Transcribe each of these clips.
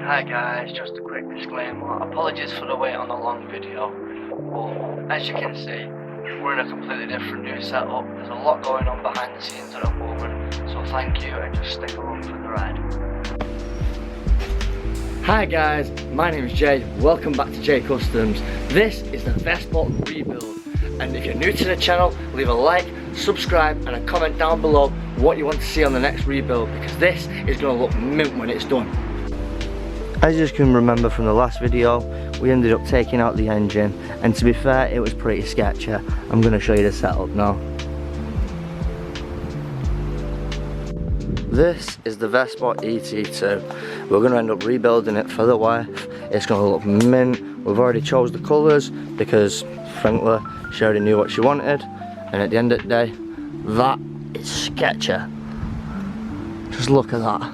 Hi guys, just a quick disclaimer. Apologies for the wait on a long video, but as you can see, we're in a completely different new setup. There's a lot going on behind the scenes at the moment, so thank you and just stick along for the ride. Hi guys, my name is Jay. Welcome back to Jay Customs. This is the Vespa rebuild, and if you're new to the channel, leave a like, subscribe and a comment down below what you want to see on the next rebuild, because this is going to look mint when it's done. As you can remember from the last video, we ended up taking out the engine, and to be fair, it was pretty sketchy. I'm going to show you the setup now. This is the Vespa ET2. We're going to end up rebuilding it for the wife. It's going to look mint. We've already chose the colours because, frankly, she already knew what she wanted, and at the end of the day, that is sketchy. Just look at that.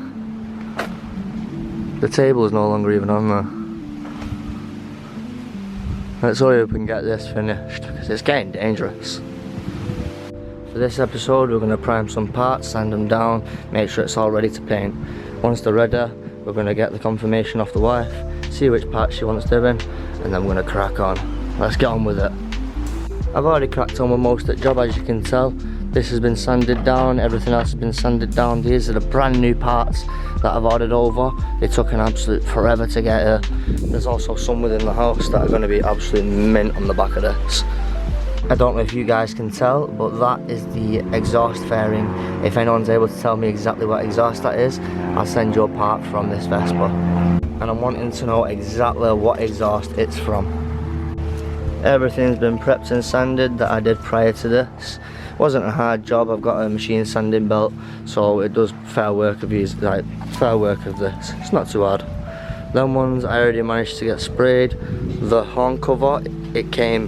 The table is no longer even on there. Let's hurry up and get this finished because it's getting dangerous. For this episode, we're going to prime some parts, sand them down, make sure it's all ready to paint. Once they're ready, we're going to get the confirmation off the wife, see which parts she wants doing, and then we're going to crack on. Let's get on with it. I've already cracked on with most of the job, as you can tell. This has been sanded down, everything else has been sanded down. These are the brand new parts that I've ordered over. They took an absolute forever to get here. There's also some within the house that are going to be absolutely mint on the back of this. I don't know if you guys can tell, but that is the exhaust fairing. If anyone's able to tell me exactly what exhaust that is, I'll send you a part from this Vespa. And I'm wanting to know exactly what exhaust it's from. Everything's been prepped and sanded that I did prior to this. Wasn't a hard job. I've got a machine sanding belt, so it does fair work of these, like fair work of this. It's not too hard. Them ones I already managed to get sprayed. The horn cover, it came,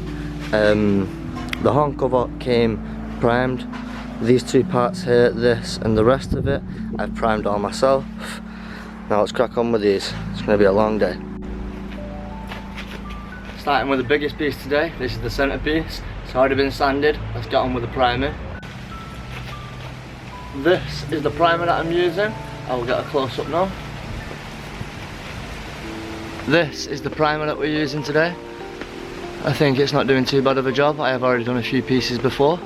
the horn cover came primed. These two parts here, this and the rest of it, I've primed all myself. Now let's crack on with these. It's going to be a long day. Starting with the biggest piece today. This is the centerpiece. It's already been sanded. Let's get on with the priming. This is the primer that I'm using. I will get a close up now. This is the primer that we're using today. I think it's not doing too bad of a job. I have already done a few pieces before.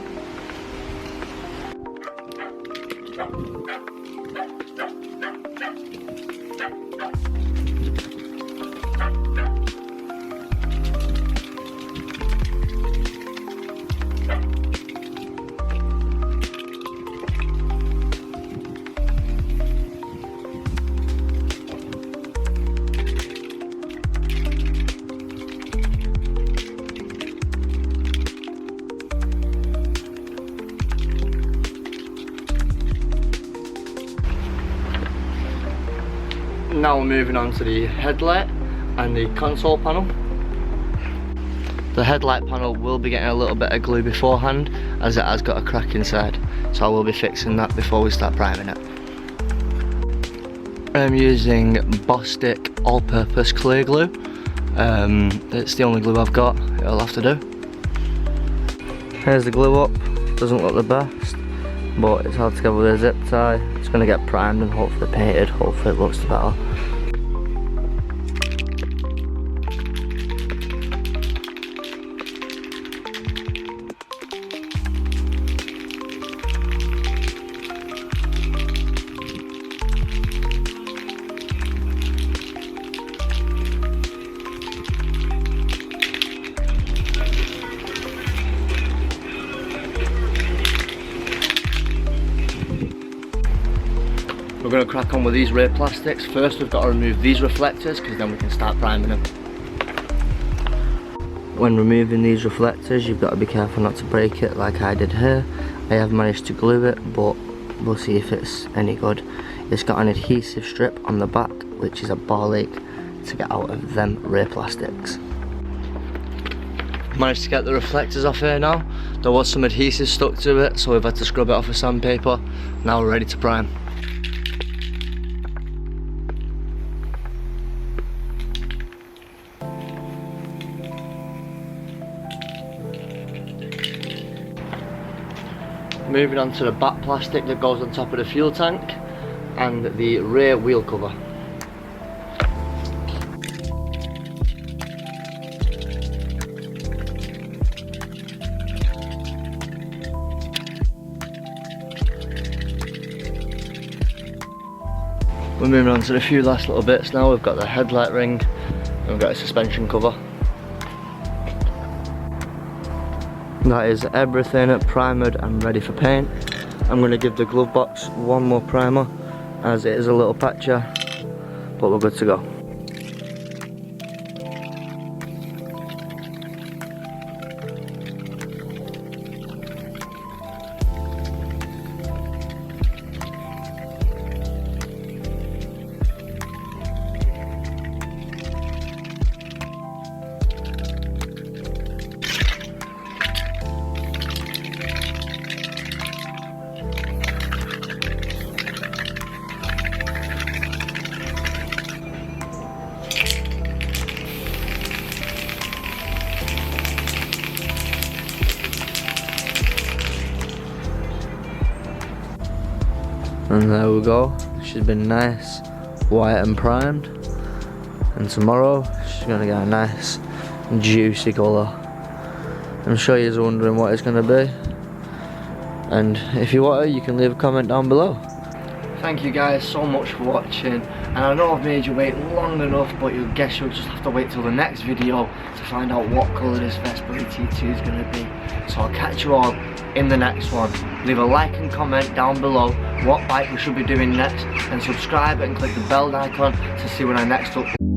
Now we're moving on to the headlight and the console panel. The headlight panel will be getting a little bit of glue beforehand, as it has got a crack inside, so I will be fixing that before we start priming it. I'm using Bostik all-purpose clear glue. It's the only glue I've got. It'll have to do. Here's the glue up. Doesn't look the best, but it's held together with a zip tie. It's going to get primed and hopefully painted. Hopefully it looks better. We're going to crack on with these rear plastics. First we've got to remove these reflectors, because then we can start priming them. When removing these reflectors, you've got to be careful not to break it like I did here. I have managed to glue it, but we'll see if it's any good. It's got an adhesive strip on the back, which is a ball ache to get out of them rear plastics. Managed to get the reflectors off here now. There was some adhesive stuck to it, so we've had to scrub it off with sandpaper. Now we're ready to prime. Moving on to the back plastic that goes on top of the fuel tank and the rear wheel cover. We're moving on to the few last little bits now. We've got the headlight ring and we've got a suspension cover. That is everything primered and ready for paint. I'm going to give the glove box one more primer as it is a little patchier, but we're good to go. And there we go, she's been nice, white and primed, and tomorrow she's going to get a nice juicy colour. I'm sure you're wondering what it's going to be, and if you want it, you can leave a comment down below. Thank you guys so much for watching, and I know I've made you wait long enough, but you guess you'll just have to wait till the next video to find out what colour this Vespa ET2 is going to be. So I'll catch you all in the next one. Leave a like and comment down below what bike we should be doing next, and subscribe and click the bell icon to see when I next upload.